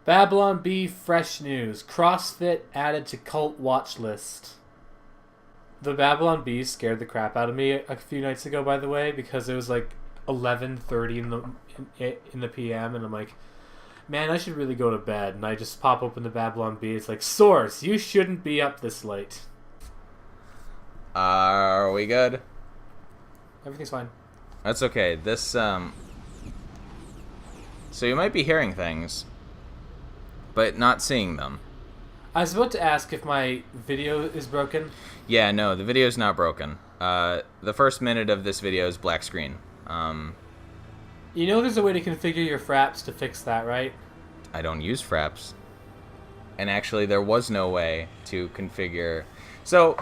Babylon Bee fresh news. CrossFit added to cult watch list. The Babylon Bee scared the crap out of me a few nights ago, by the way, because it was like 11:30 in the PM, and I'm like, man, I should really go to bed. And I just pop open the Babylon Bee. It's like, source, you shouldn't be up this late. Are we good? Everything's fine. That's okay. This, so you might be hearing things, but not seeing them. I was about to ask if my video is broken. Yeah, no, the video's not broken. The first minute of this video is black screen. You know there's a way to configure your fraps to fix that, right? I don't use fraps. And actually, there was no way to configure. So,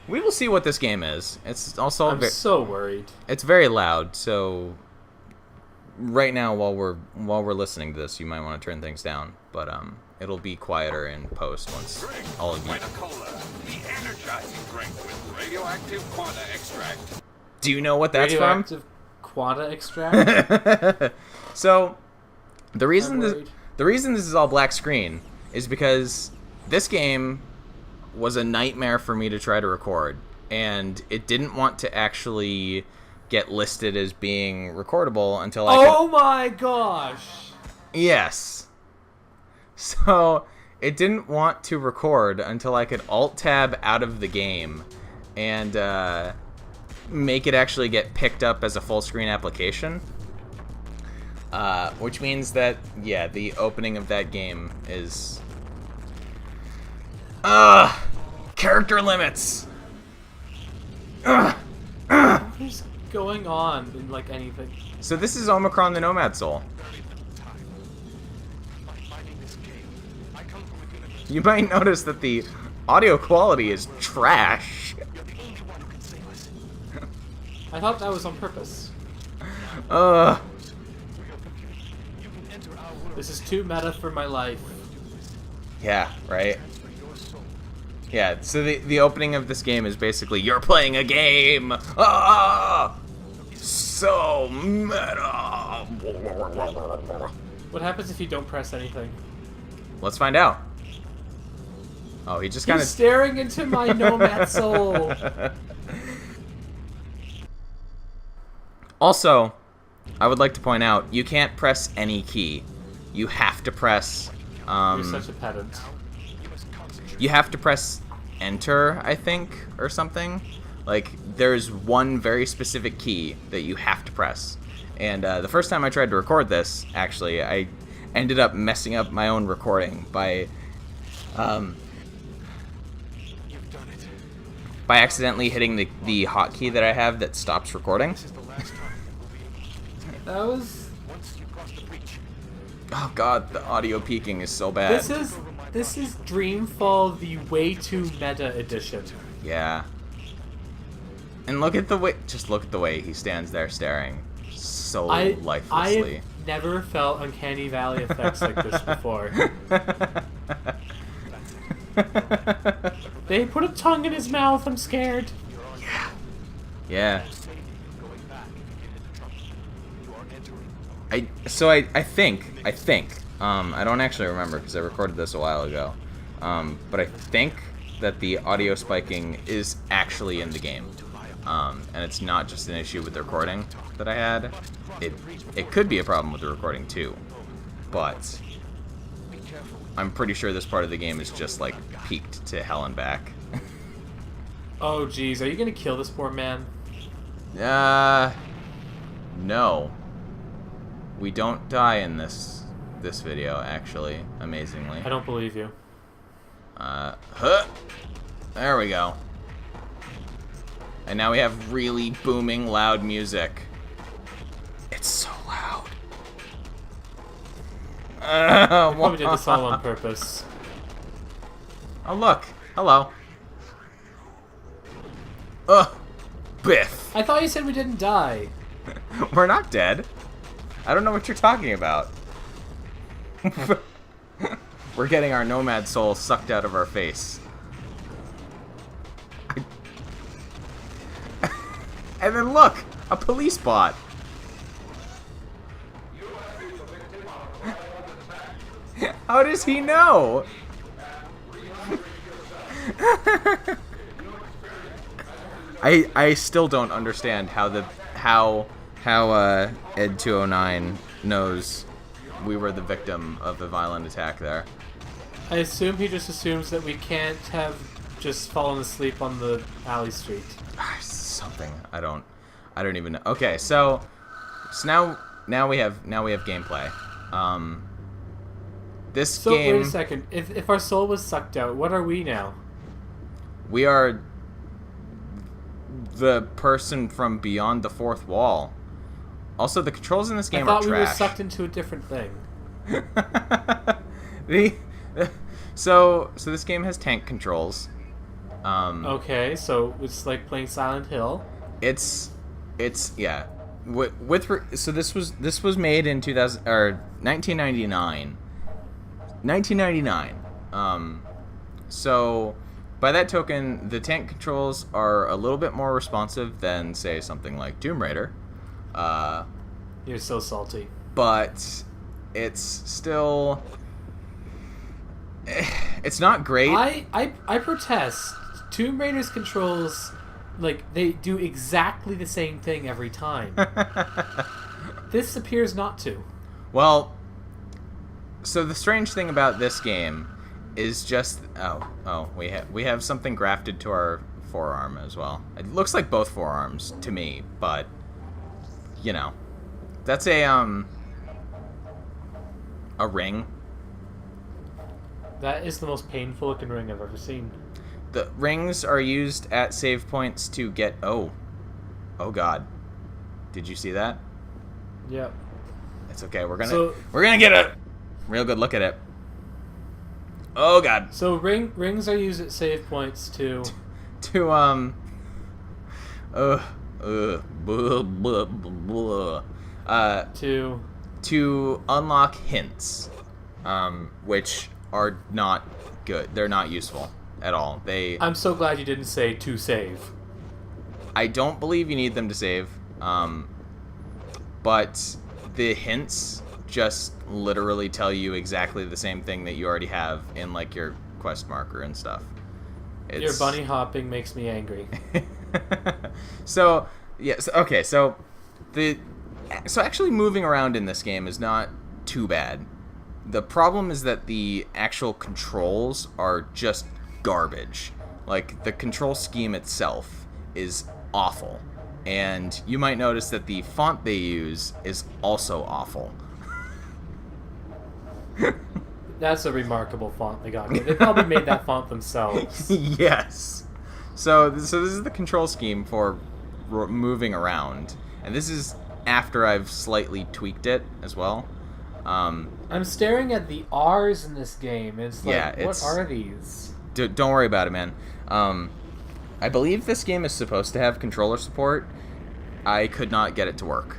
we will see what this game is. It's also I'm so worried. It's very loud, so right now while we're listening to this, you might want to turn things down. But it'll be quieter in post once all of you. The energizing drink with radioactive quanta extract. Do you know what that's from? Radioactive quanta extract? So, the reason this is all black screen is because this game was a nightmare for me to try to record, and it didn't want to actually get listed as being recordable until I Oh my gosh! Yes. So, it didn't want to record until I could Alt-Tab out of the game and make it actually get picked up as a full-screen application. Which means that, yeah, the opening of that game is... character limits! What is going on in, like, anything? So this is Omikron the Nomad Soul. You might notice that the audio quality is trash. I thought that was on purpose. This is too meta for my life. Yeah, right? Yeah, so the opening of this game is basically, you're playing a game! Ah! So meta! What happens if you don't press anything? Let's find out. Oh, he just kind He's of... staring into my Nomad soul! Also, I would like to point out, you can't press any key. You have to press... You're such a pedant. You have to press enter, I think, or something. Like, there's one very specific key that you have to press. And the first time I tried to record this, actually, I ended up messing up my own recording by accidentally hitting the hotkey that I have that stops recording. That was... Oh god, the audio peaking is so bad. This is Dreamfall, the way too meta edition. Yeah. And look at the way, just look at the way he stands there staring so lifelessly. I have never felt Uncanny Valley effects like this before. They put a tongue in his mouth, I'm scared. Yeah. Yeah. I think, I don't actually remember because I recorded this a while ago, but I think that the audio spiking is actually in the game, and it's not just an issue with the recording that I had. It could be a problem with the recording too, but I'm pretty sure this part of the game is just like peaked to hell and back. Oh geez, are you gonna kill this poor man? No. We don't die in this video, actually, amazingly. I don't believe you. There we go. And now we have really booming, loud music. It's so loud. I probably did this all on purpose. Oh, look. Hello. Biff. I thought you said we didn't die. We're not dead. I don't know what you're talking about. We're getting our Nomad soul sucked out of our face. And then look! A police bot! How does he know? I still don't understand how Ed 209 knows we were the victim of a violent attack there. I assume he just assumes that we can't have just fallen asleep on the alley street. Something. I don't even know. Okay, so now we have gameplay. This game. Wait a second. If our soul was sucked out, what are we now? We are the person from beyond the fourth wall. Also, the controls in this game are trash. I thought we were sucked into a different thing. So this game has tank controls. Okay, so it's like playing Silent Hill. It's yeah. So this was made in 1999. 1999. So by that token, the tank controls are a little bit more responsive than, say, something like Tomb Raider. You're so salty. But it's still... It's not great. I protest. Tomb Raider's controls, like, they do exactly the same thing every time. This appears not to. Well, so the strange thing about this game is just... Oh, we have something grafted to our forearm as well. It looks like both forearms to me, but, you know. That's a ring. That is the most painful looking ring I've ever seen. The rings are used at save points to get... Oh God. Did you see that? Yep. It's okay. We're gonna get a real good look at it. Oh God. So rings are used at save points to to unlock hints, which are not good. They're not useful at all. I'm so glad you didn't say to save. I don't believe you need them to save, but the hints just literally tell you exactly the same thing that you already have in, like, your quest marker and stuff. Your bunny hopping makes me angry. So, yes, okay, so actually moving around in this game is not too bad. The problem is that the actual controls are just garbage. Like, the control scheme itself is awful. And you might notice that the font they use is also awful. That's a remarkable font they got. They probably made that font themselves. Yes. So this is the control scheme for moving around. And this is after I've slightly tweaked it as well. I'm staring at the R's in this game. It's like, yeah, what are these? Don't worry about it, man. I believe this game is supposed to have controller support. I could not get it to work.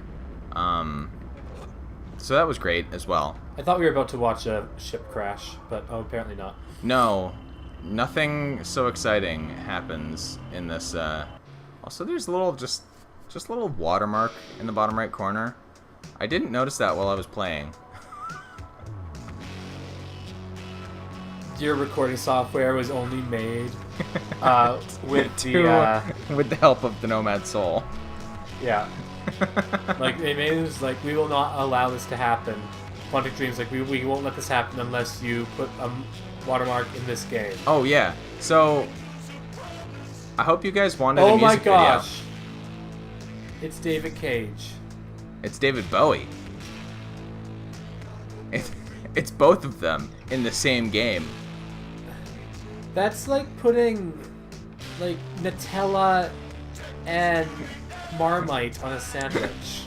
So that was great as well. I thought we were about to watch a ship crash, but apparently not. No, nothing so exciting happens in this. Also, there's a little just a little watermark in the bottom right corner. I didn't notice that while I was playing. Your recording software was only made with the help of the Nomad soul. Yeah. Like, they made it was like, we will not allow this to happen. Quantic Dream's like, we won't let this happen unless you put a watermark in this game. Oh, yeah. So, I hope you guys wanted a music music video. Oh my gosh. It's David Cage. It's David Bowie. It's both of them in the same game. That's like putting, like, Nutella and Marmite on a sandwich.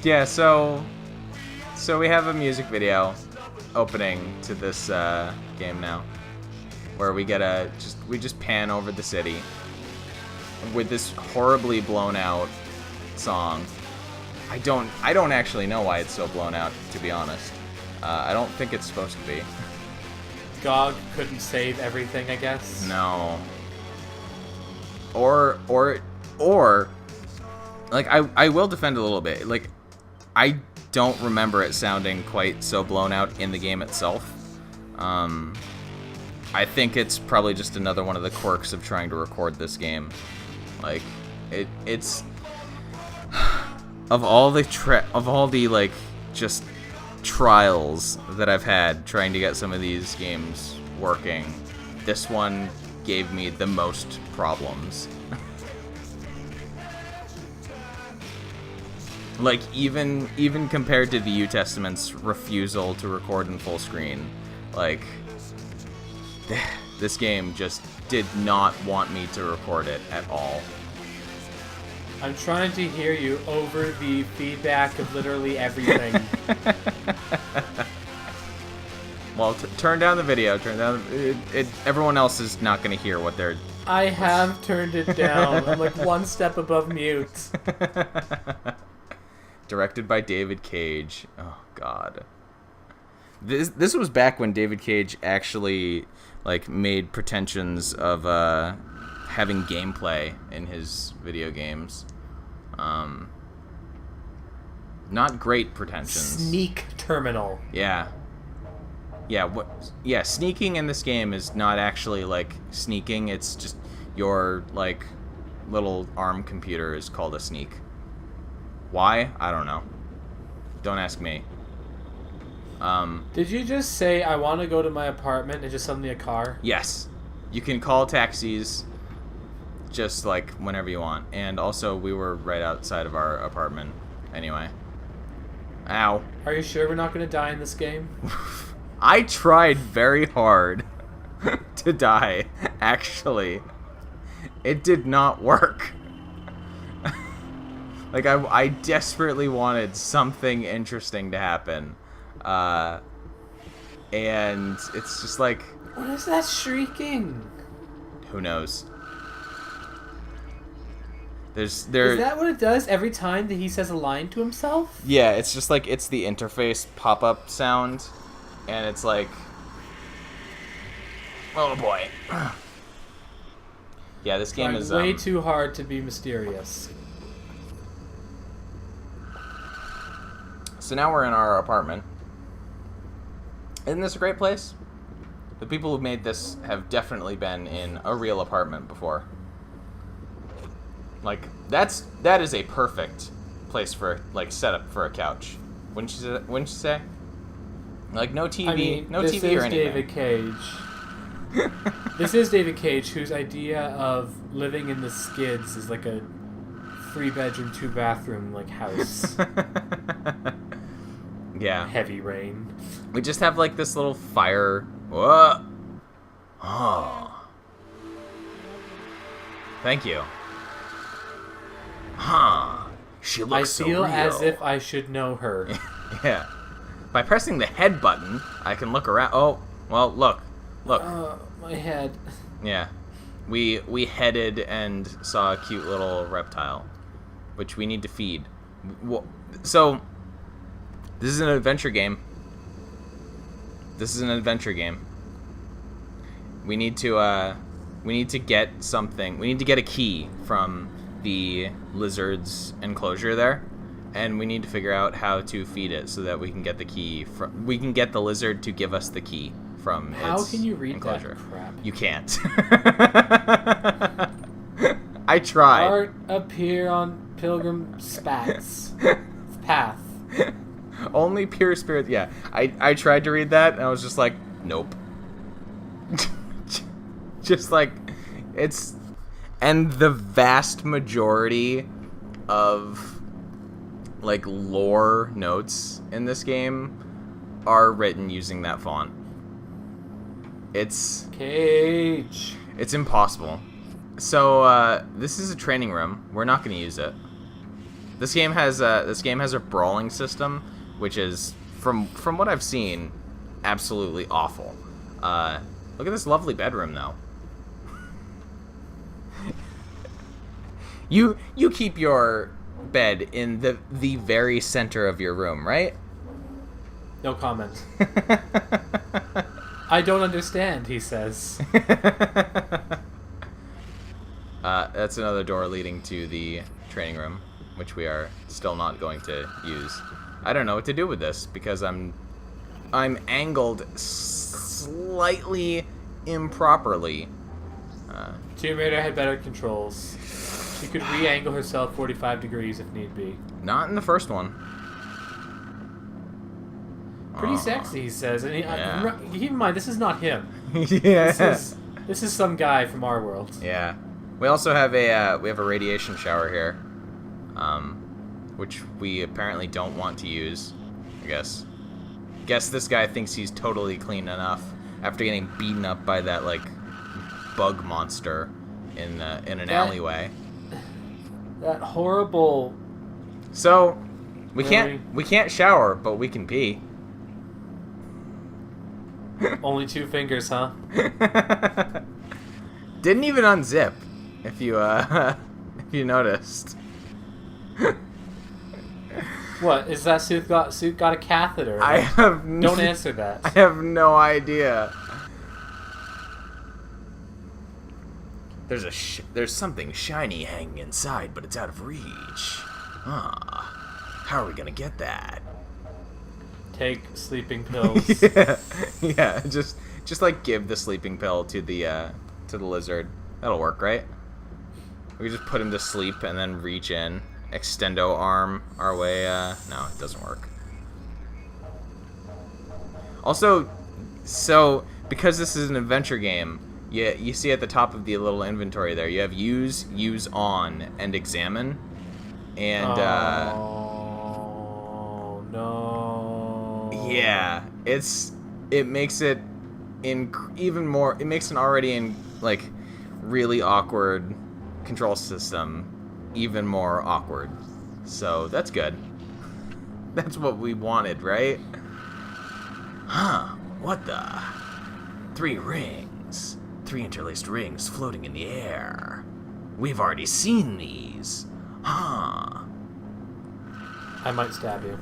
Yeah, so we have a music video opening to this game now, where we get we just pan over the city with this horribly blown out song. I don't actually know why it's so blown out, to be honest. I don't think it's supposed to be. GOG couldn't save everything, I guess. No. Or like, I will defend a little bit. Like, I don't remember it sounding quite so blown out in the game itself. I think it's probably just another one of the quirks of trying to record this game. Like, it's of all the like just trials that I've had trying to get some of these games working, this one gave me the most problems. Like, even compared to the U Testament's refusal to record in full screen, like, this game just did not want me to record it at all. I'm trying to hear you over the feedback of literally everything. Well, turn down the video. Turn down everyone else is not going to hear what they're... I have turned it down. I'm like one step above mute. Directed by David Cage. Oh, God. This was back when David Cage actually, like, made pretensions of having gameplay in his video games. Not great pretensions. Sneak terminal. Yeah. Yeah, sneaking in this game is not actually, like, sneaking. It's just your, like, little ARM computer is called a sneak. Why? I don't know. Don't ask me. Did you just say, I want to go to my apartment and just suddenly a car? Yes. You can call taxis just, like, whenever you want. And also, we were right outside of our apartment anyway. Ow. Are you sure we're not going to die in this game? I tried very hard to die, actually. It did not work. Like, I desperately wanted something interesting to happen. And it's just like... What is that shrieking? Who knows? Is that what it does every time that he says a line to himself? Yeah, it's just like, it's the interface pop-up sound. And it's like... Oh, boy. Yeah, this game is... way too hard to be mysterious. So now we're in our apartment. Isn't this a great place? The people who made this have definitely been in a real apartment before. Like, that is a perfect place for, like, setup for a couch. Wouldn't you say? Like, no TV, I mean, no TV or anything. David Cage. This is David Cage, whose idea of living in the skids is like a 3-bedroom, 2-bathroom, like, house. Yeah. Heavy rain. We just have, like, this little fire. Whoa. Oh. Thank you. Huh. She looks so real. I feel as if I should know her. Yeah. By pressing the head button, I can look around. Oh, well, look. Look. My head. Yeah. We headed and saw a cute little reptile, which we need to feed. So, this is an adventure game. We need to get something. We need to get a key from the lizard's enclosure there, and we need to figure out how to feed it so that we can get the key from. We can get the lizard to give us the key from its enclosure. How can you read that crap? You can't. I tried. Art appear on pilgrim spats path. Only pure spirit. Yeah, I tried to read that and I was just like, nope. Just like, it's, and the vast majority of, like, lore notes in this game are written using that font. It's Cage. It's impossible. So this is a training room. We're not going to use it. This game has a brawling system, which is, from what I've seen, absolutely awful. Look at this lovely bedroom, though. You keep your bed in the very center of your room, right? No comment. I don't understand, he says. That's another door leading to the training room. which we are still not going to use. I don't know what to do with this because I'm angled slightly improperly. Tomb Raider had better controls. She could re-angle herself 45 degrees if need be. Not in the first one. Pretty sexy, he says. And keep in mind, this is not him. Yeah. This is some guy from our world. Yeah. We also have a radiation shower here, which we apparently don't want to use. I guess this guy thinks he's totally clean enough after getting beaten up by that like bug monster in an alleyway. That horrible. So we can't shower, but we can pee. Only 2 fingers, huh? Didn't even unzip, if you noticed. What is that suit got a catheter? Don't answer that. I have no idea. There's something shiny hanging inside, but it's out of reach. How are we gonna get that? Take sleeping pills. yeah. Just like give the sleeping pill to the lizard. That'll work, right? We just put him to sleep and then reach in, extendo arm our way. No, it doesn't work. Also, so because this is an adventure game, you see at the top of the little inventory there, you have use on, and examine, and oh no. Yeah, it makes it even more. It makes an already like really awkward control system even more awkward. So that's good. That's what we wanted, right? Huh? What the? 3 rings. 3 interlaced rings floating in the air. We've already seen these. Huh? I might stab you.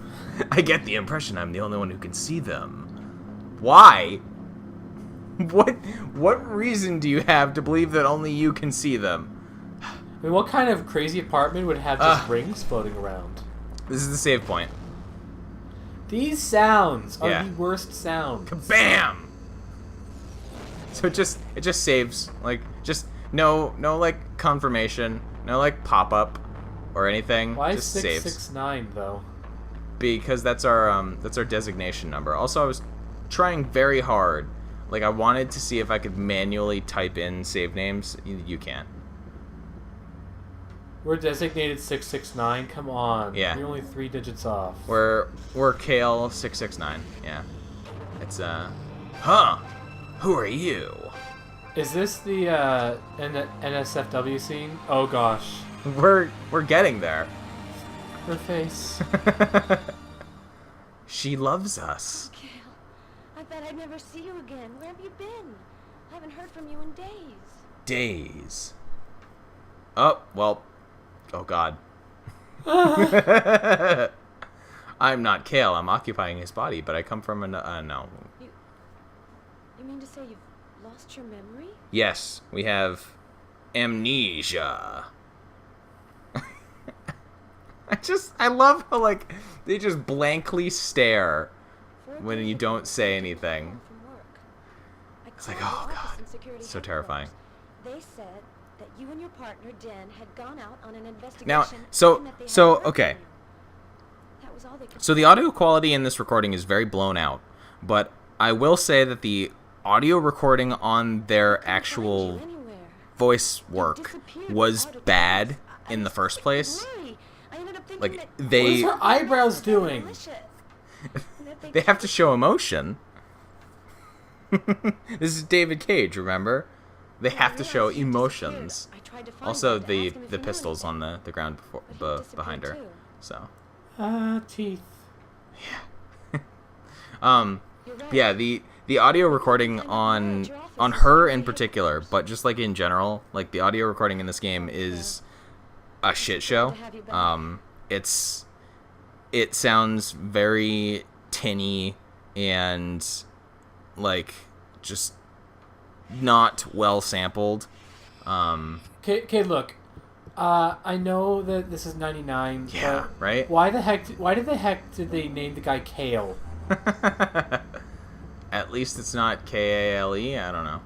I get the impression I'm the only one who can see them. Why? What reason do you have to believe that only you can see them? I mean, what kind of crazy apartment would have just rings floating around? This is the save point. These sounds are the worst sounds. Kabam! So it just saves, like, just no like confirmation, no like pop up or anything. Why just is saves. 669 though? Because that's our designation number. Also, I was trying very hard. Like, I wanted to see if I could manually type in save names. You can't. We're designated 669. Come on. Yeah. You're only 3 digits off. We're Kale 669. Yeah. It's Huh? Who are you? Is this the NSFW scene? Oh gosh. We're getting there. Her face. She loves us. Kale, I thought I'd never see you again. Where have you been? I haven't heard from you in days. Days. Oh, well. Oh, God. I'm not Kale. I'm occupying his body, but I come from no. You mean to say you've lost your memory? Yes, we have amnesia. I love how, like, they just blankly stare when you don't say anything. It's like, oh, God. It's so terrifying. They said that you and your partner, Den, had gone out on an investigation. Now, and that they hadn't okay. heard from you. That was all they could So the audio quality in this recording is very blown out, but I will say that the audio recording on their actual voice work was bad in the first place. Like, What is her eyebrows doing? they have to show emotion. This is David Cage, remember? They have to show emotions. Also, the pistols on the ground behind her. So. Teeth. Yeah, the audio recording on her in particular, but just like in general, like the audio recording in this game is a shit show. It sounds very tinny and like just not well sampled. Okay, look. I know that this is 99. Yeah, but right? Why the heck did they name the guy Kale? At least it's not Kale. I don't know.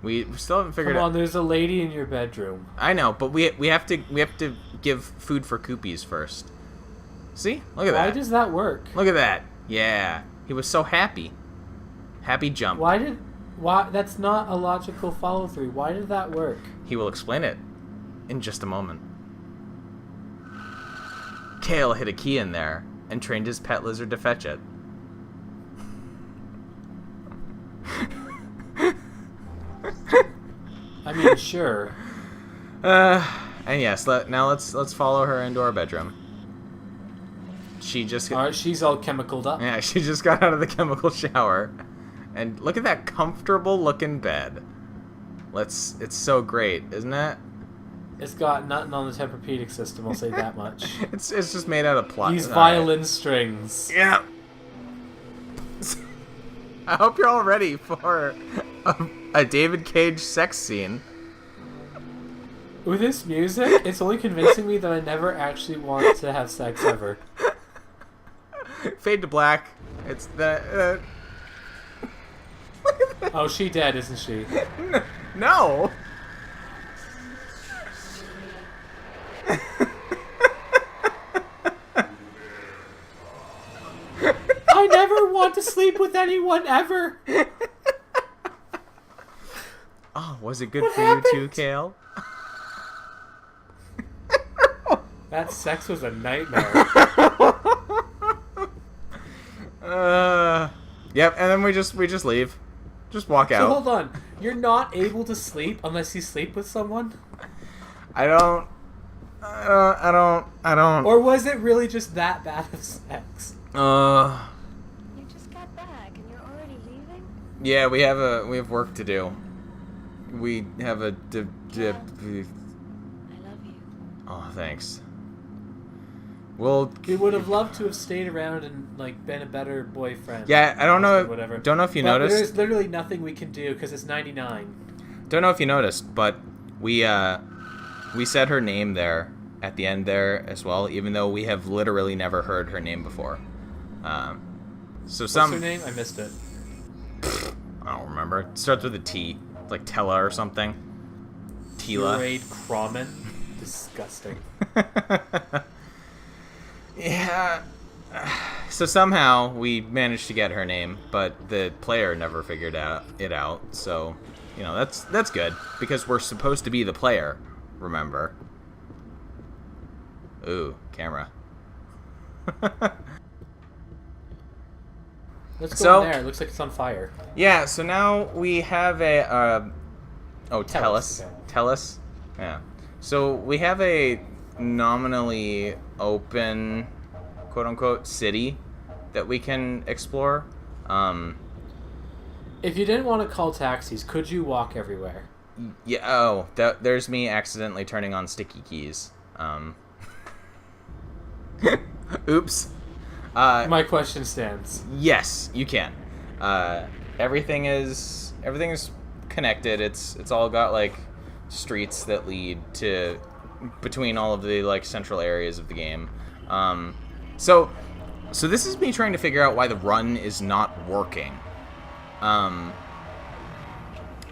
We still haven't figured Come on, out. there's a lady in your bedroom. I know, but we have to give food for Koopies first. See? Look at Why that. does that work? Look at that. Yeah. He was so happy. Happy jump. Why? That's not a logical follow through. Why did that work? He will explain it in just a moment. Kale hid a key in there and trained his pet lizard to fetch it. I mean, sure. And yes, now let's follow her into our bedroom. She just Alright, she's all chemicaled up. Yeah, she just got out of the chemical shower. And look at that comfortable looking bed. It's so great, isn't it? It's got nothing on the Tempur-Pedic system, I'll say that much. It's just made out of plywood. These violin strings. Yeah. I hope you're all ready for a David Cage sex scene. With this music, it's only convincing me that I never actually want to have sex ever. Fade to black. It's the. Oh, she dead, isn't she? No. I never want to sleep with anyone ever. Oh, was it good What for happened? you too, Kale? That sex was a nightmare. Yep, and then we just leave. Just walk So out. hold on, you're not able to sleep unless you sleep with someone? I don't. Or was it really just that bad of sex? You just got back and you're already leaving? Yeah, we have work to do. We have a. I love you. Oh, thanks. Well, We would have loved to have stayed around and like been a better boyfriend. yeah, I don't know. Whatever. Don't know if you But noticed. there's literally nothing we can do because it's 99. Don't know if you noticed, but we said her name there at the end there as well, even though we have literally never heard her name before. So What's some her name? I missed it. I don't remember. It starts with a T, like Tella or something. Tila. Pureed Kramen. Disgusting. Yeah. So somehow we managed to get her name, but the player never figured it out. So, you know, that's good because we're supposed to be the player, remember? Ooh, camera. Let's go So- in there. It looks like it's on fire. Yeah, so now we have a Tell us. Tell us. Yeah. So we have a nominally open, quote unquote, city that we can explore. If you didn't want to call taxis, could you walk everywhere? Yeah. Oh, there's me accidentally turning on sticky keys. Oops. My question stands. Yes, you can. Everything is connected. It's all got like streets that lead to between all of the like central areas of the game. So this is me trying to figure out why the run is not working.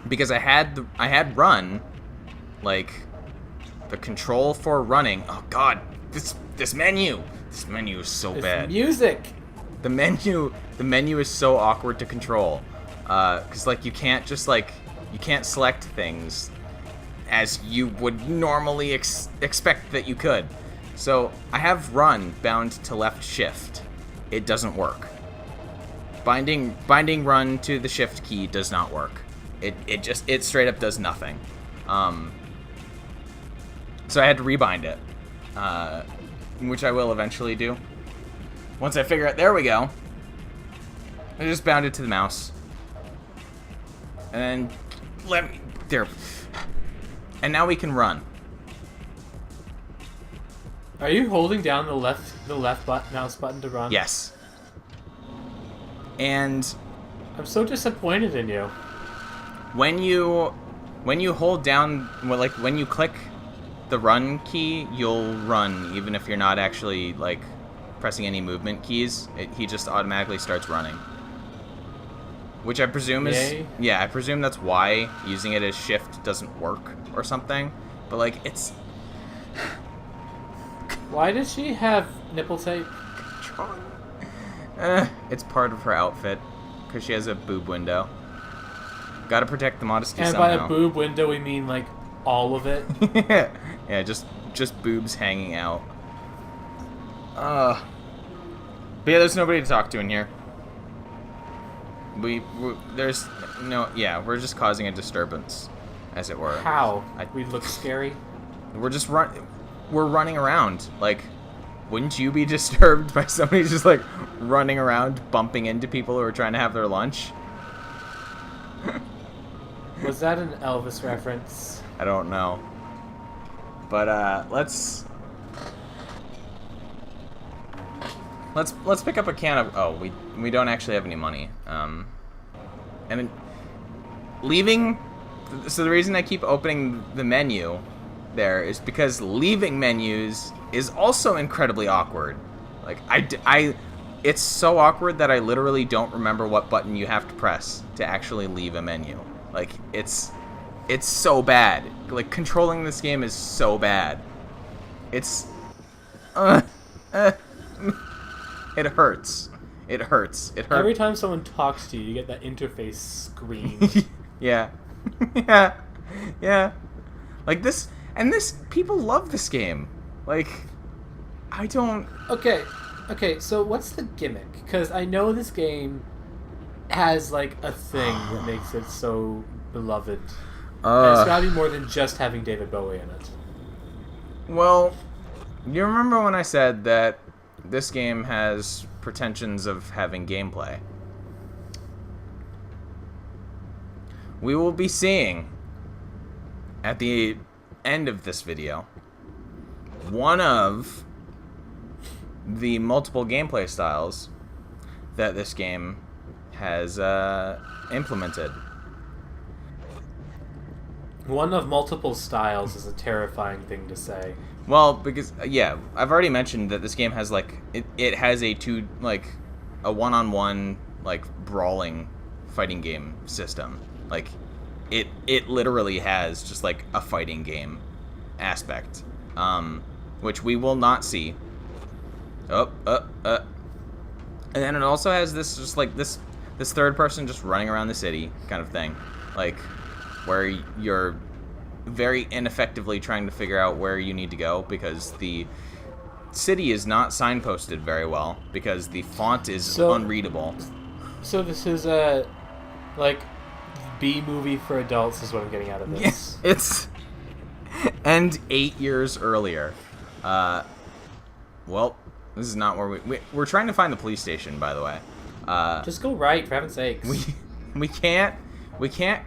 Because I had run, like the control for running. Oh God, this menu is so It's bad. music. The menu is so awkward to control, because like you can't select things as you would normally expect that you could. So I have run bound to left shift. It doesn't work. Binding run to the shift key does not work. It straight up does nothing. So I had to rebind it, which I will eventually do. Once I figure out, there we go. I just bound it to the mouse. And then, there. And now we can run. Are you holding down the left mouse button to run? Yes. And I'm so disappointed in you. when you hold down, well, like when you click the run key, you'll run even if you're not actually like pressing any movement keys. He just automatically starts running. Which I presume is yeah, I presume that's why using it as shift doesn't work or something. But like it's Why does she have nipple tape? It's part of her outfit because she has a boob window. Gotta protect the modesty And somehow. by a boob window, we mean like all of it. Yeah, just boobs hanging out. But yeah, there's nobody to talk to in here. There's no, yeah, we're just causing a disturbance, as it were. How? We look scary. We're running around. Like, wouldn't you be disturbed by somebody just like running around, bumping into people who are trying to have their lunch? Was that an Elvis reference? I don't know. But let's pick up a can of. Oh, we don't actually have any money. And leaving. So the reason I keep opening the menu there is because leaving menus is also incredibly awkward. Like it's so awkward that I literally don't remember what button you have to press to actually leave a menu. Like it's so bad. Like controlling this game is so bad. It's it hurts. It hurts. It hurts. Every time someone talks to you, you get that interface screen. Yeah. Yeah. Like this, and people love this game. Like, I don't... Okay, so what's the gimmick? Because I know this game has, like, a thing that makes it so beloved. And it's gotta be more than just having David Bowie in it. Well, you remember when I said that this game has pretensions of having gameplay? We will be seeing at the end of this video one of the multiple gameplay styles that this game has implemented. One of multiple styles is a terrifying thing to say. Well, because yeah, I've already mentioned that this game has like it has a one-on-one like brawling fighting game system. Like it literally has just like a fighting game aspect, which we will not see. And then it also has this just like this third person just running around the city kind of thing, like where you're very ineffectively trying to figure out where you need to go because the city is not signposted very well because the font is unreadable. So this is a like B movie for adults is what I'm getting out of this. Yeah, it's and 8 years earlier. Well, this is not where we're trying to find the police station, by the way. Just go right, for heaven's sakes. We can't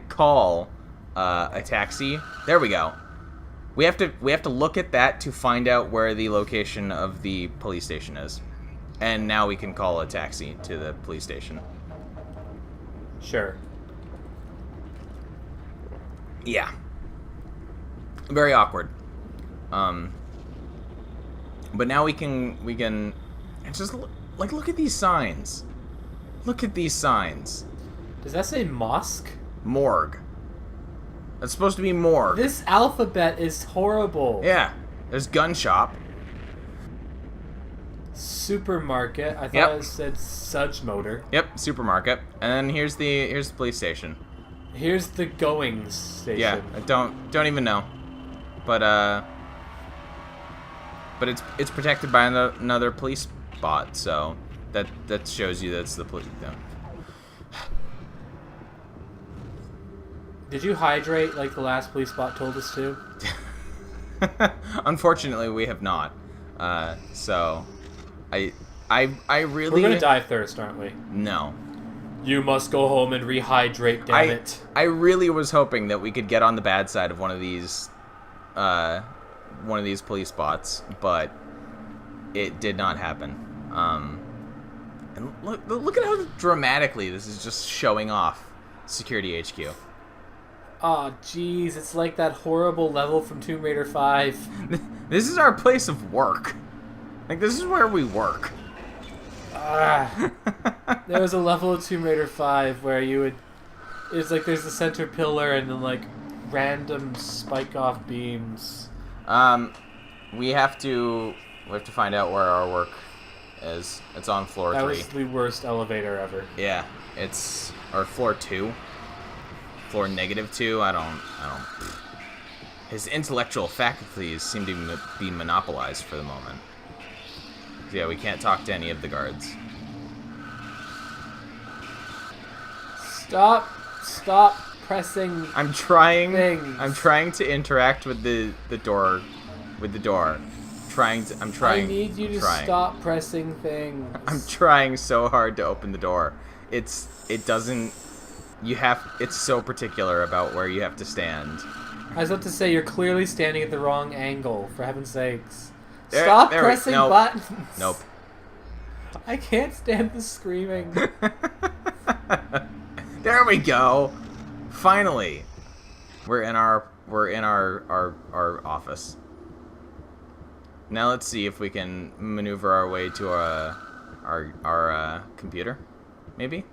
call a taxi. There we go. We have to look at that to find out where the location of the police station is, and now we can call a taxi to the police station. Sure. Yeah. Very awkward. But now we can just look at these signs. Look at these signs. Does that say mosque? Morgue. That's supposed to be morgue. This alphabet is horrible. Yeah. There's gun shop. Supermarket. I thought it said Sudge Motor. Yep, supermarket. And then here's the police station. Here's the Goings station. Yeah, I don't even know. But it's protected by another police bot, so that shows you that's the police. No. Did you hydrate like the last police bot told us to? Unfortunately, we have not. So I really... We're gonna die of thirst, aren't we? No. You must go home and rehydrate, damn it. I really was hoping that we could get on the bad side of one of these police bots, but it did not happen. And look at how dramatically this is just showing off Security HQ. Oh, jeez, it's like that horrible level from Tomb Raider 5. This is our place of work. Like, this is where we work. There was a level of Tomb Raider 5 where you would... It's like there's the center pillar and then, like, random spike-off beams. We have to find out where our work is. It's on floor 3. That was the worst elevator ever. Yeah, it's... Or floor 2. Floor -2, I don't... His intellectual faculties seem to be monopolized for the moment. Yeah, we can't talk to any of the guards. Stop pressing I'm trying things. to interact with the door. I need you to stop pressing things. I'm trying so hard to open the door. It's so particular about where you have to stand. I was about to say, you're clearly standing at the wrong angle, for heaven's sakes. There- Stop there we- pressing nope. buttons! Nope. I can't stand the screaming. There we go. Finally. We're in our office. Now let's see if we can maneuver our way to our computer. Maybe?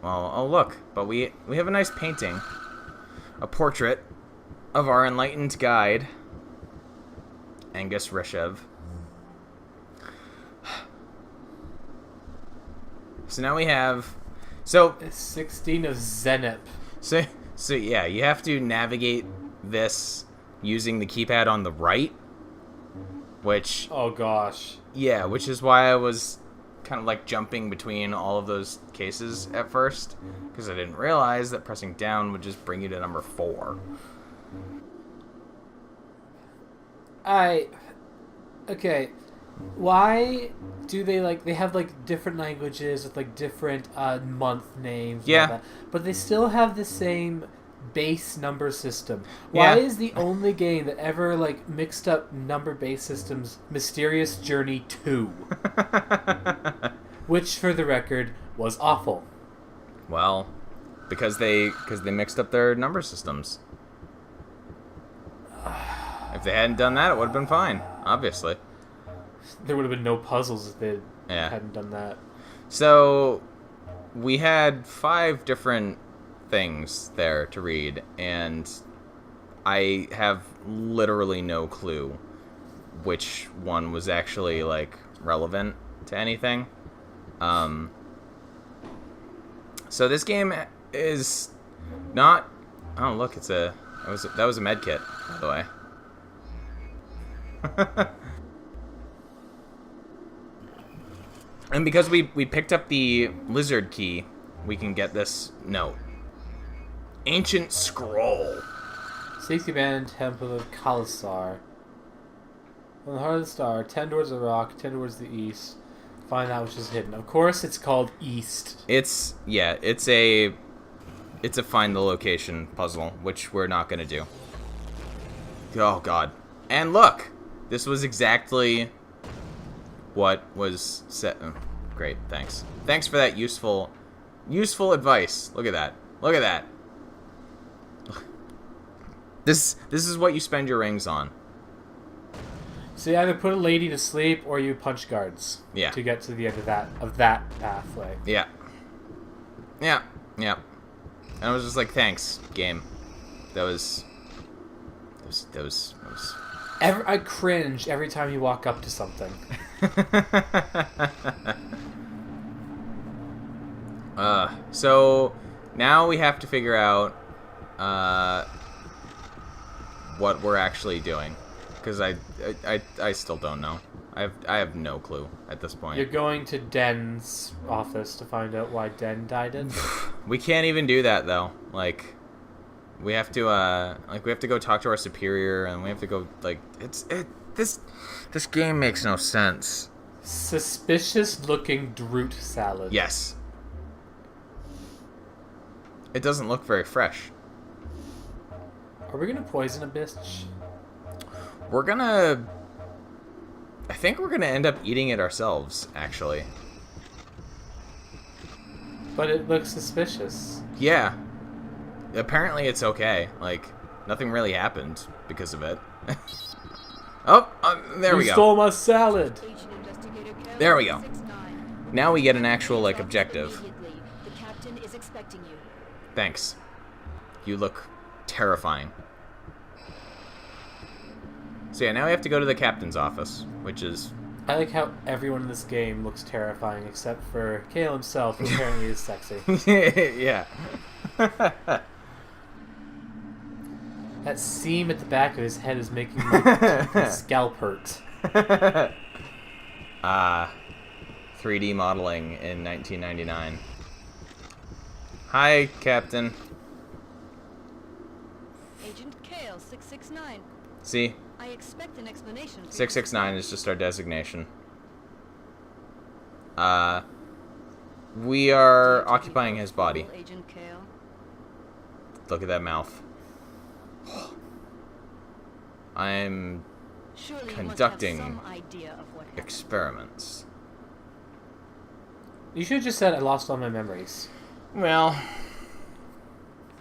Well, oh look, but we have a nice painting. A portrait of our enlightened guide, Angus Rishev. So now we have... So... 16 of Zenip. So yeah, you have to navigate this using the keypad on the right, which... Oh gosh. Yeah, which is why I was kind of like jumping between all of those cases at first, because I didn't realize that pressing down would just bring you to number 4. Okay. Why do they have like different languages with like different month names? Yeah. And all that, but they still have the same base number system. Why Yeah. is the only game that ever like mixed up number base systems Mysterious Journey 2? Which, for the record, was awful. Well, because they mixed up their number systems. If they hadn't done that, it would have been fine, obviously. There would have been no puzzles if they Yeah. hadn't done that. So, we had 5 different things there to read, and I have literally no clue which one was actually, like, relevant to anything. So this game is not... Oh, look, that was a med kit, by the way. And because we picked up the lizard key, we can get this note. Ancient scroll. Seek the abandoned temple of Khalasar. From the heart of the star, 10 towards the rock, 10 towards the east. Find that which is hidden. Of course, it's called East. It's a find the location puzzle, which we're not gonna do. Oh god. And look! This was exactly what was set. Oh, great, thanks. Thanks for that useful advice. Look at that. Look at that. This is what you spend your rings on. So you either put a lady to sleep or you punch guards. Yeah. To get to the end of that pathway. Yeah. Yeah. Yeah. And I was just like, thanks, game. That was. I cringe every time you walk up to something. So now we have to figure out what we're actually doing, because I still don't know. I have no clue at this point. You're going to Den's office to find out why Den died in. We can't even do that though. Like, we have to go talk to our superior, and we have to go this game makes no sense. Suspicious looking Droot salad. Yes. It doesn't look very fresh. Are we gonna poison a bitch? I think we're gonna end up eating it ourselves, actually. But it looks suspicious. Yeah. apparently it's okay. Like, nothing really happened because of it. Oh, there we You go. stole my salad. There we go. Now we get an actual, like, objective. The captain is expecting you. Thanks. You look terrifying. So yeah, now we have to go to the captain's office, which is... I like how everyone in this game looks terrifying except for Kale himself, who apparently is sexy. Yeah. That seam at the back of his head is making my scalp hurt. 3D modeling in 1999. Hi, Captain. Agent Kale, 669. See? I expect an explanation. 669 is just our designation. We are occupying his body. Agent Kale. Look at that mouth. I'm Surely conducting you must have some idea of what happened. experiments. You should have just said I lost all my memories. Well,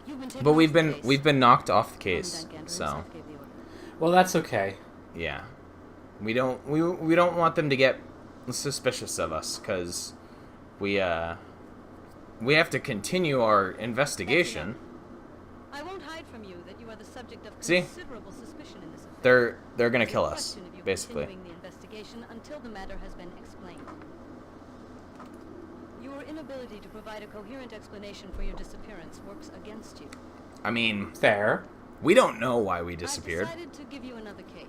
You've been taken but off we've the case. been knocked off the case, Commandant Gander so himself gave the order. Well, that's okay. yeah. We don't want them to get suspicious of us because we have to continue our investigation. I won't hide from you that you are the subject of See? considerable suspicion in this affair. They're gonna There's kill a us, question of you basically. continuing the investigation until the matter has been explained. Your inability to provide a coherent explanation for your disappearance works against you. I mean, Fair. we don't know why we disappeared. I've decided to give you another case.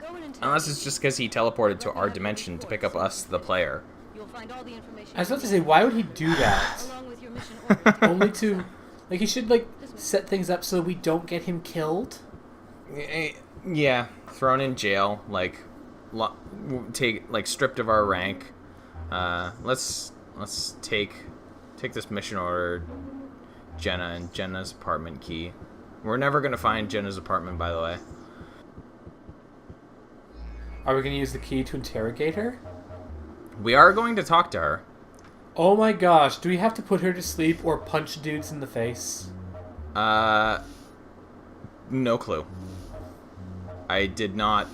Go and Unless it's just because he teleported to our dimension to pick up us, the player. You'll find all the information I was you about to need, say, why would he do that? along with your mission order. Only to... Like, he should, like, set things up so we don't get him killed? Yeah, thrown in jail, like, stripped of our rank. Let's take this mission order, Jenna, and Jenna's apartment key. We're never gonna find Jenna's apartment, by the way. Are we going to use the key to interrogate her? We are going to talk to her. Oh my gosh, do we have to put her to sleep or punch dudes in the face? No clue. I did not...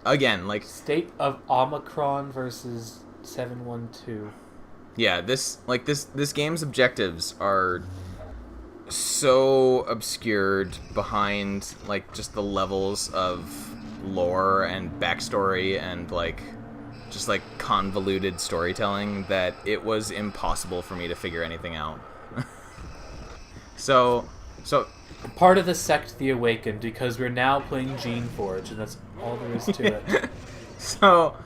again, like... State of Omikron versus 712. Yeah, this game's objectives are so obscured behind, like, just the levels of lore and backstory and, like, just, like, convoluted storytelling that it was impossible for me to figure anything out. So... Part of the sect The Awakened, because we're now playing Gene Forge, and that's all there is to it. So,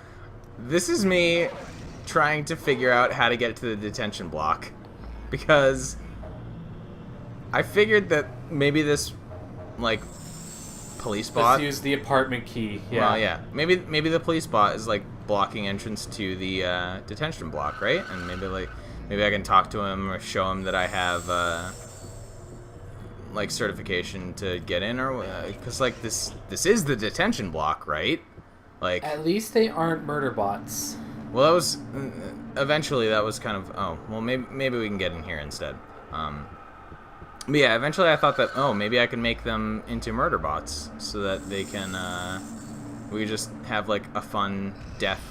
this is me trying to figure out how to get to the detention block. Because I figured that maybe this, like, police bot... Let's use the apartment key. Yeah. Well, yeah. Maybe the police bot is, like, blocking entrance to the detention block, right? And maybe I can talk to him or show him that I have, like, certification to get in, or... Because, like, this is the detention block, right? Like... At least they aren't murder bots. Well, that was... Eventually, that was kind of... Oh, well, maybe we can get in here instead. But yeah, eventually I thought that, oh, maybe I can make them into murder bots so that they can, we could just have, like, a fun death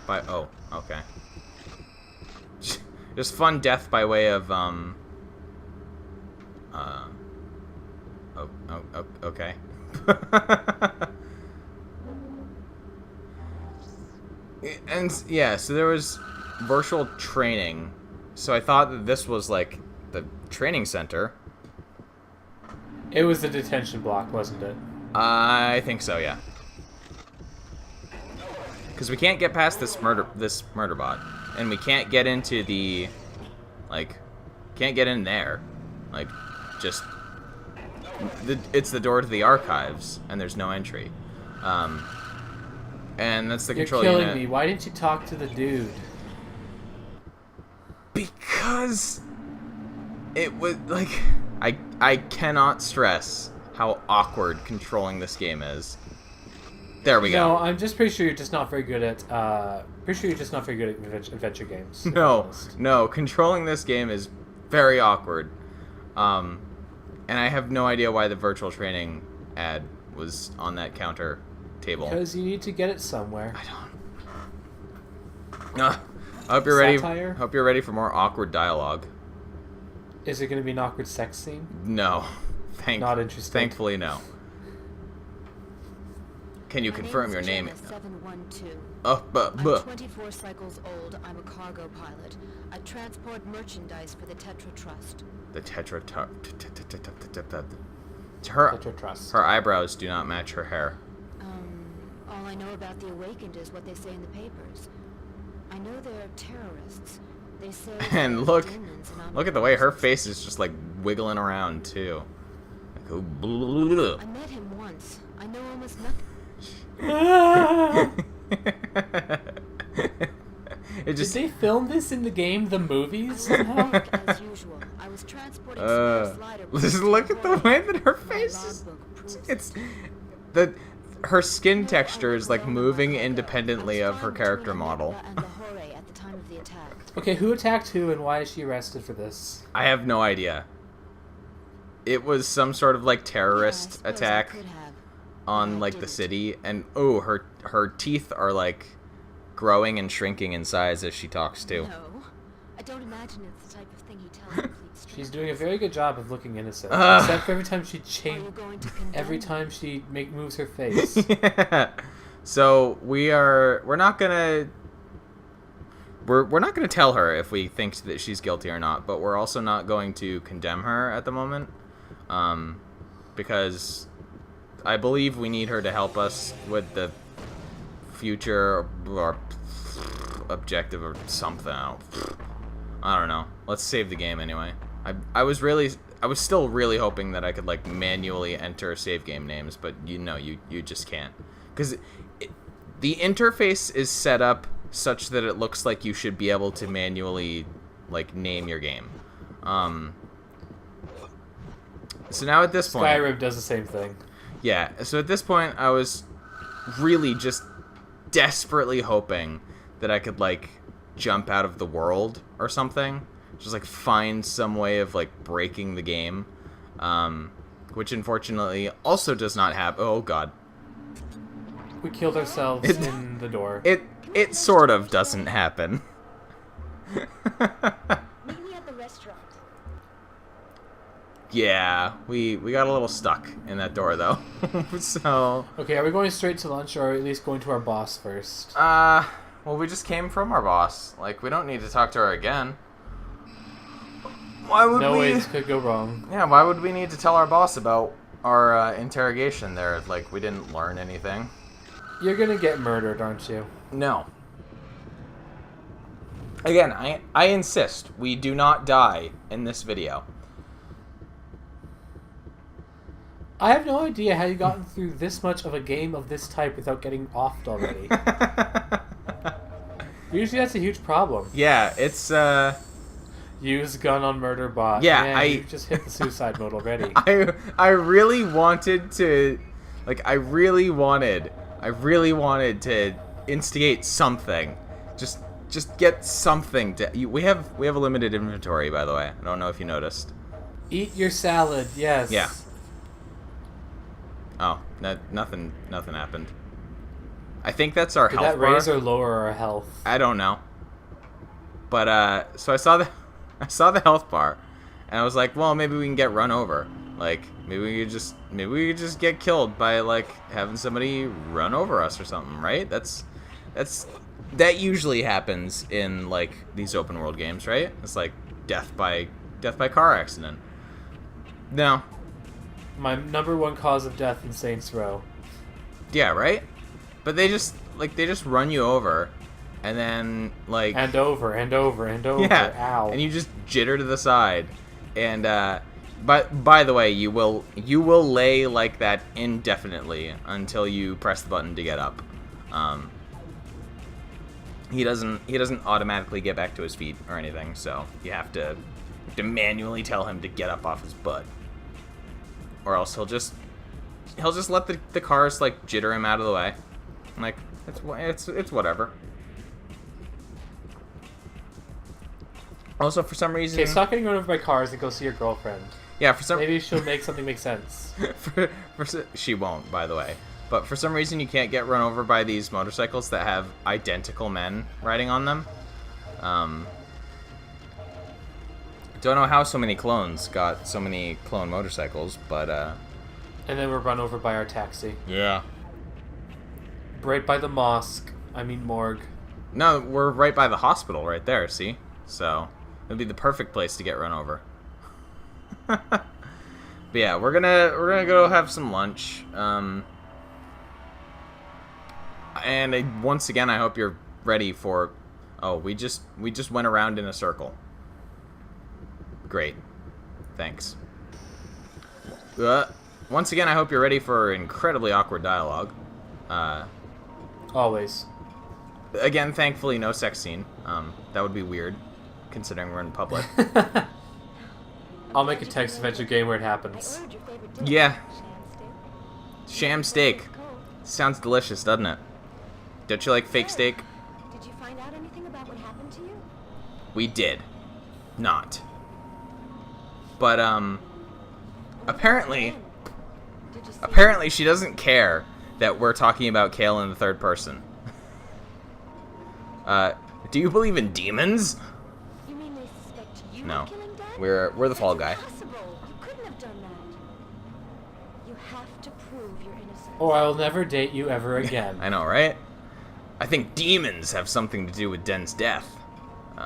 by... Oh, okay. Just fun death by way of, okay. And, yeah, so there was virtual training. So I thought that this was, like, the training center. It was the detention block, wasn't it? I think so, yeah. Because we can't get past this murder bot, and we can't get into the, like, can't get in there, like, just it's the door to the archives, and there's no entry, and that's the You're control killing unit. me. Why didn't you talk to the dude? Because it was like I cannot stress how awkward controlling this game is. There we No, go. I'm just pretty sure you're just not very good at adventure games. No, controlling this game is very awkward. And I have no idea why the virtual training ad was on that counter table. Because you need to get it somewhere. I don't. I hope you're ready. Satire? Hope you're ready for more awkward dialogue. Is it going to be an awkward sex scene? No. Not interested. Thankfully, no. Can you My confirm name your is name? Jenna 712. Oh, I'm 24 cycles old. I'm a cargo pilot. I transport merchandise for the Tetra Trust. The Tetra. Tetra Trust. Her eyebrows do not match her hair. All I know about the Awakened is what they say in the papers. I know they're terrorists. They say And they're look demons and at the way her face is just like wiggling around too. Like, oh, I met him once. I know almost nothing. It just Did they film this in the game, the movies? somehow? As usual, I was transporting some slider. just look at the way that her face is. It's her skin texture is like moving independently of her character model. Okay, who attacked who and why is she arrested for this? I have no idea. It was some sort of like terrorist attack on like the city, and oh, her teeth are like growing and shrinking in size as she talks too. No, I don't imagine it's the type of thing he tells complete strangers. She's doing a very good job of looking innocent, except for every time she every condemn time she moves her face. Yeah. So we're not gonna tell her if we think that she's guilty or not, but we're also not going to condemn her at the moment, because I believe we need her to help us with the future or objective or something. I don't know. Let's save the game anyway. I was still really hoping that I could like manually enter save game names, but you just can't, because the interface is set up such that it looks like you should be able to manually like name your game. So now at this point, Skyrim does the same thing. yeah, so at this point I was really just desperately hoping that I could like jump out of the world or something, just like find some way of like breaking the game, which unfortunately also does not happen. Oh god, We killed ourselves in the door. it sort of doesn't happen. Meet me at the restaurant. Yeah, we got a little stuck in that door though. So Okay, are we going straight to lunch or at least going to our boss first? well, we just came from our boss. Like, we don't need to talk to her again. Why would No we? ways could go wrong. Yeah, why would we need to tell our boss about our interrogation there? Like, we didn't learn anything. You're gonna get murdered, aren't you? No. Again, I insist we do not die in this video. I have no idea how you gotten through this much of a game of this type without getting offed already. Usually that's a huge problem. Yeah, it's Use gun on murder bot. Yeah, Man, you just hit the suicide mode already. I really wanted to, like, I really wanted to instigate something. Just get something to. We have a limited inventory, by the way. I don't know if you noticed. Eat your salad, yes. Yeah. Oh, nothing happened. I think that's our Did health that bar. raise or lower our health? I don't know. But so I saw the health bar, and I was like, well, maybe we can get run over. Like, maybe we could just get killed by like having somebody run over us or something, right? That usually happens in like these open world games, right? It's like death by car accident. No. My number one cause of death in Saints Row. Yeah, right? But they just run you over, and then like And over and over and over. yeah, Ow. and you just jitter to the side, and but by the way, you will lay like that indefinitely until you press the button to get up. He doesn't automatically get back to his feet or anything, so you have to manually tell him to get up off his butt, or else he'll just let the cars like jitter him out of the way. Like, it's whatever. Also, for some reason... Okay, stop getting run over by cars and go see your girlfriend. Yeah, for some Maybe she'll make something make sense. she won't, by the way. But for some reason, you can't get run over by these motorcycles that have identical men riding on them. Don't know how so many clones got so many clone motorcycles, but And then we're run over by our taxi. yeah. Right by the mosque. I mean morgue. No, we're right by the hospital right there, see? So, it'd be the perfect place to get run over. But yeah, we're gonna go have some lunch. And once again, I hope you're ready for... Oh, we just went around in a circle. Great. Thanks. Once again, I hope you're ready for incredibly awkward dialogue. Always. Again, thankfully, no sex scene. That would be weird, considering we're in public. I'll make a text adventure game where it happens. Ordered your favorite dish. Yeah. Sham steak. Sham steak. Sounds delicious, doesn't it? Don't you like fake steak? Did you find out anything about what happened to you? We did. Not. But, apparently... Did you see Apparently, she doesn't care that we're talking about Kale in the third person. Do you believe in demons? You mean they suspect you No. of killing Dad? We're the fall guy. That's impossible. You couldn't have done that. You have to prove your innocence. Or I will never date you ever again. I know, right? I think demons have something to do with Den's death. You're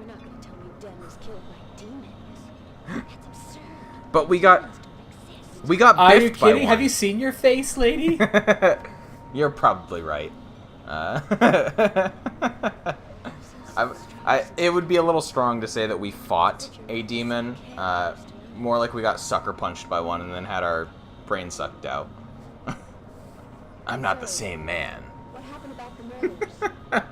not going to tell me Den was killed by demons. That's absurd. But we got Demons don't exist. we got Are you biffed by kidding? one. Have you seen your face, lady? You're probably right. It would be a little strong to say that we fought a demon. More like we got sucker punched by one and then had our brain sucked out. I'm not the same man. What happened about the murders?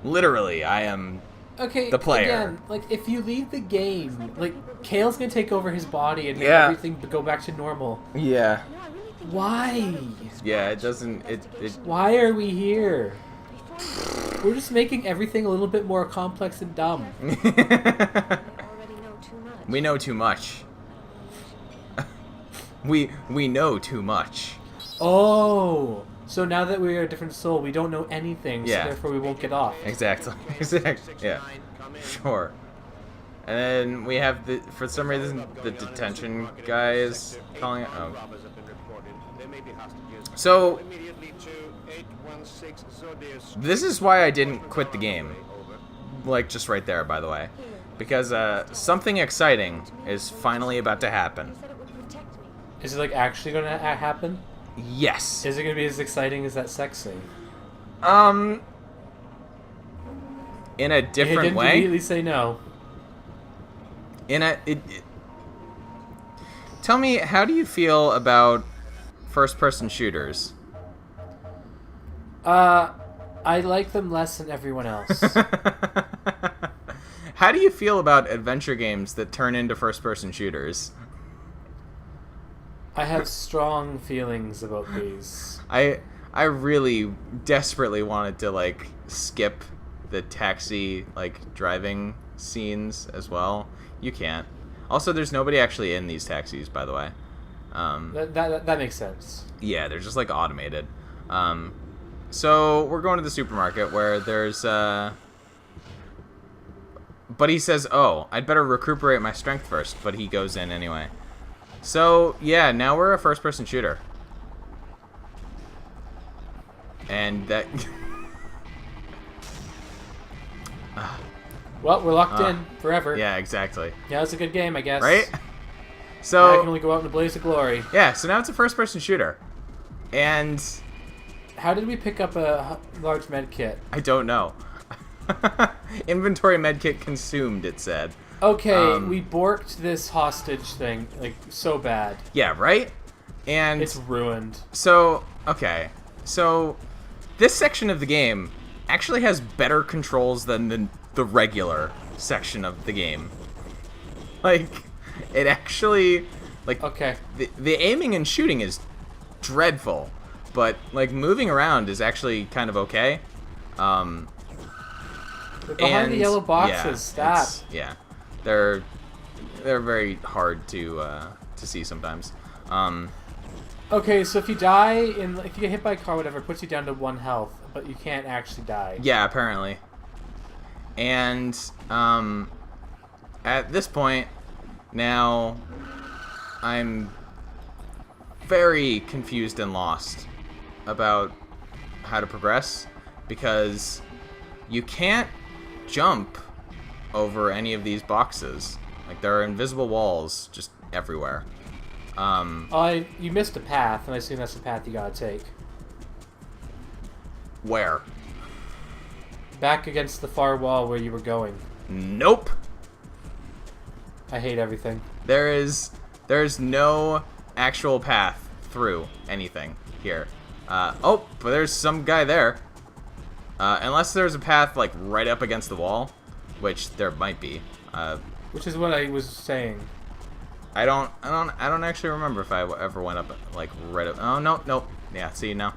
Literally, I am... Okay, The player. again, like, if you leave the game, like, Kale's gonna take over his body and make Yeah. everything go back to normal. Yeah. No, I really think Why? Yeah, it doesn't... It Why are we here? Before you We're just making everything a little bit more complex and dumb. they already know too much. We know too much. We know too much. Oh, so now that we're a different soul, we don't know anything, Yeah. so therefore we won't get off. Exactly. Exactly. Yeah. Sure. And then we have the... For some reason, the detention guy is calling it... Oh. So... This is why I didn't quit the game. Like, just right there, by the way. Because, something exciting is finally about to happen. You said it would protect me. Is it, like, actually gonna happen? Yes. Is it gonna be as exciting as that sex scene? In a It different didn't way. immediately say no. Tell me, how do you feel about first-person shooters? I like them less than everyone else. How do you feel about adventure games that turn into first-person shooters? I have strong feelings about these. I really desperately wanted to like skip the taxi like driving scenes as well. You can't. Also, there's nobody actually in these taxis, by the way. That makes sense. Yeah, they're just like automated. So we're going to the supermarket where there's but he says, "Oh, I'd better recuperate my strength first," but he goes in anyway. So, yeah, now we're a first-person shooter. And that... Well, we're locked in forever. Yeah, exactly. Yeah, it's a good game, I guess. Right? I can So, only go out in a blaze of glory. yeah, so now it's a first-person shooter. And How did we pick up a large med kit? I don't know. Inventory medkit consumed, it said. Okay, we borked this hostage thing, like, so bad. Yeah, right? And It's ruined. so, okay. So, this section of the game actually has better controls than the regular section of the game. Like, it actually, like, Okay. the aiming and shooting is dreadful, but, like, moving around is actually kind of okay. They're behind the yellow boxes. yeah, Stop. Yeah. They're they're very hard to see sometimes. Okay, so if you die if you get hit by a car, whatever, it puts you down to 1 health, but you can't actually die. Yeah, apparently. And at this point, now I'm very confused and lost about how to progress, because you can't jump over any of these boxes. Like, there are invisible walls just everywhere. You missed a path, and I assume that's the path you gotta take. Where? Back against the far wall where you were going. Nope. I hate everything. There's no actual path through anything here. Oh, but there's some guy there. Unless there's a path like right up against the wall, which there might be. Which is what I was saying. I don't actually remember if I ever went up like right up. Oh no, nope. Yeah, see, no,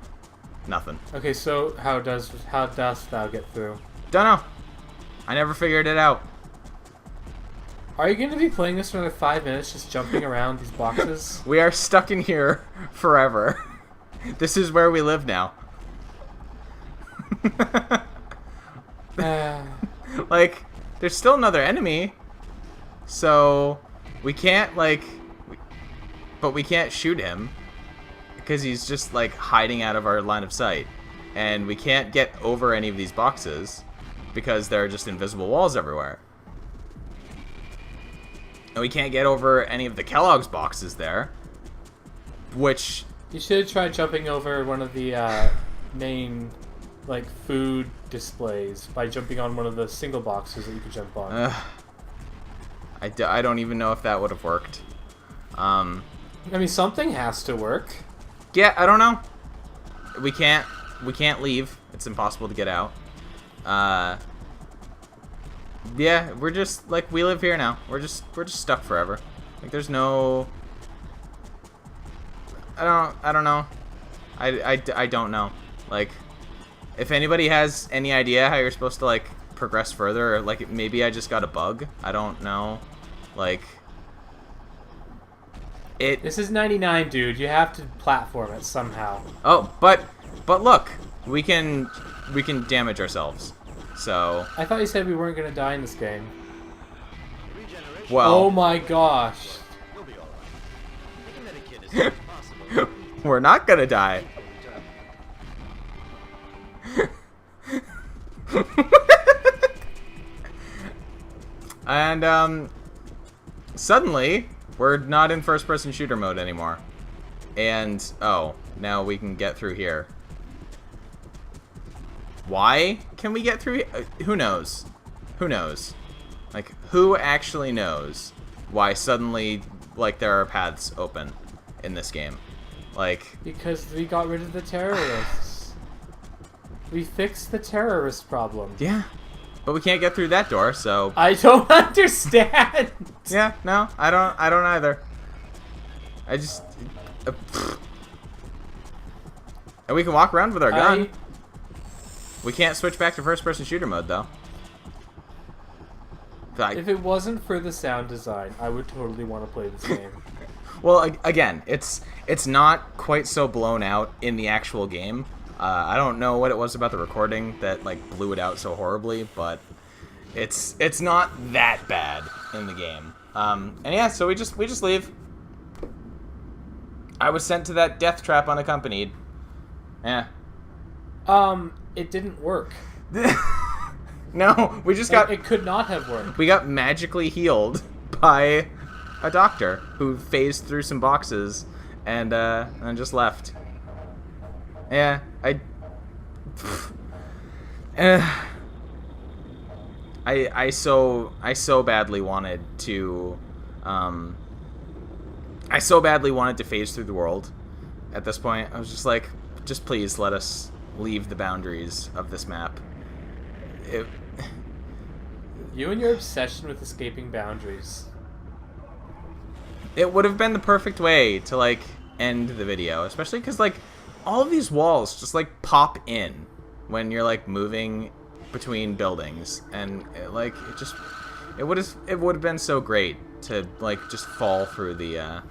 nothing. Okay, so how dost thou get through? Don't know. I never figured it out. Are you going to be playing this for another 5 minutes, just jumping around these boxes? We are stuck in here forever. This is where we live now. Like, there's still another enemy, so we can't but we can't shoot him because he's just like hiding out of our line of sight, and we can't get over any of these boxes because there are just invisible walls everywhere. And we can't get over any of the Kellogg's boxes there, which... You should try jumping over one of the main, like, food displays by jumping on one of the single boxes that you could jump on. I don't even know if that would have worked. I mean, something has to work. Yeah, I don't know. We can't leave. It's impossible to get out. Yeah, we're just like, we live here now. We're just stuck forever. Like, there's no... I don't know. I don't know. Like, if anybody has any idea how you're supposed to like progress further, or like maybe I just got a bug. I don't know. Like, This is 99, dude. You have to platform it somehow. Oh, but look, we can damage ourselves. So I thought you said we weren't gonna die in this game. well. Oh my gosh. We're not gonna die. And suddenly we're not in first-person shooter mode anymore. And oh, now we can get through here. Why can we get through here? Who knows? Who knows? Like, who actually knows why suddenly, like, there are paths open in this game? Like... Because we got rid of the terrorists. We fixed the terrorist problem. Yeah. But we can't get through that door, so... I don't understand! Yeah, no, I don't either. I just... and we can walk around with our gun. We can't switch back to first-person shooter mode, though. If it wasn't for the sound design, I would totally want to play this game. Well, again, it's not quite so blown out in the actual game. I don't know what it was about the recording that like blew it out so horribly, but it's not that bad in the game. And yeah, so we just leave. I was sent to that death trap unaccompanied. Yeah. It didn't work. No, we just got... It could not have worked. We got magically healed by a doctor who phased through some boxes and just left. Yeah, I so badly wanted to phase through the world. At this point, I was just like, just please let us leave the boundaries of this map. You and your obsession with escaping boundaries. It would have been the perfect way to like end the video, especially because like all of these walls just like pop in when you're like moving between buildings, and it It would have been so great to like just fall through the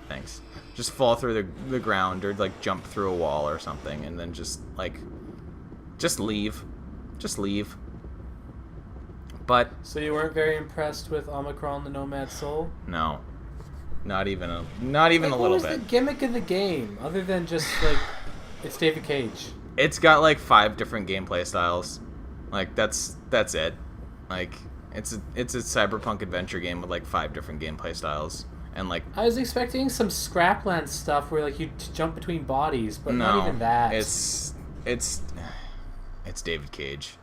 just fall through the ground or like jump through a wall or something and then just leave. But So you weren't very impressed with Omikron, the Nomad Soul? no. Not even a little What was bit. the gimmick of the game, other than just, like, it's David Cage? It's got like 5 different gameplay styles. Like that's it. Like it's a cyberpunk adventure game with like 5 different gameplay styles and like I was expecting some Scrapland stuff where, like, you jump between bodies, but no, not even that. It's David Cage.